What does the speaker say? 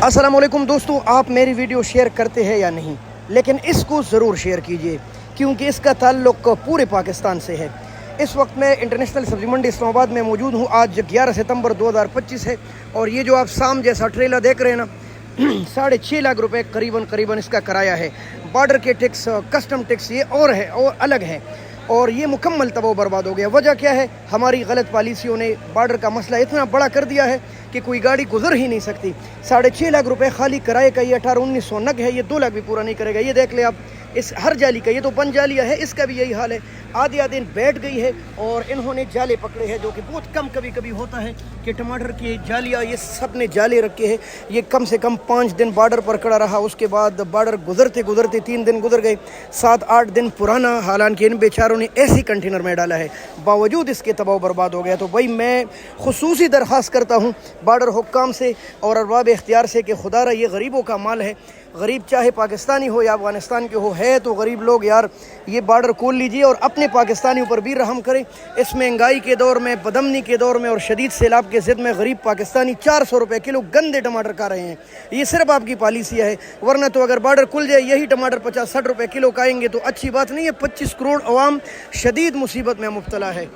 अस्सलाम वालेकुम दोस्तों, आप मेरी वीडियो शेयर करते हैं या नहीं, लेकिन इसको ज़रूर शेयर कीजिए क्योंकि इसका ताल्लुक़ पूरे पाकिस्तान से है। इस वक्त मैं इंटरनेशनल सब्ज़ी मंडी इस्लामाबाद में मौजूद हूँ। आज 11 सितंबर 2025 है और ये जो आप साम जैसा ट्रेलर देख रहे हैं ना, 6.5 लाख रुपए करीबन इसका किराया है। बॉर्डर के टैक्स, कस्टम टैक्स ये और है और अलग है, और ये मुकम्मल तबाह बर्बाद हो गया। वजह क्या है? हमारी गलत पॉलिसियों ने बॉर्डर का मसला इतना बड़ा कर दिया है कि कोई गाड़ी गुजर ही नहीं सकती। 6.5 लाख रुपए खाली किराए का ये 1800-1900 नग है, ये 2 लाख भी पूरा नहीं करेगा। ये देख ले आप, इस हर जाली का, ये तो बन जालिया है, इसका भी यही हाल है। आधी दिन बैठ गई है और इन्होंने जाले पकड़े हैं, जो कि बहुत कम कभी कभी होता है कि टमाटर की जालियाँ ये सब ने जाले रखे हैं। ये कम से कम 5 दिन बॉर्डर पर खड़ा रहा, उसके बाद बॉर्डर गुजरते गुजरते 3 दिन गुजर गए, 7-8 दिन पुराना। हालांकि इन बेचारों ने ऐसी कंटेनर में डाला है, बावजूद इसके तबाह बर्बाद हो गया। तो भाई मैं खुसूसी दरख्वास्त करता हूँ बॉर्डर हुक्काम से और अरबाब इख्तियार से कि खुदारा ये गरीबों का माल है। गरीब चाहे पाकिस्तानी हो या अफगानिस्तान के हो, है तो गरीब लोग यार, ये बॉर्डर खोल लीजिए और अपने पाकिस्तानियों पर भी रहम करें। इस महंगाई के दौर में, बदमनी के दौर में और शदीद सैलाब के ज़िद में गरीब पाकिस्तानी 400 रुपये किलो गंदे टमाटर खा रहे हैं। ये सिर्फ आपकी पॉलिसी है, वरना तो अगर बॉर्डर खुल जाए यही टमाटर 50-60 रुपये किलो खाएंगे तो अच्छी बात नहीं है। 25 करोड़ अवाम शदीद मुसीबत में मुब्तला है।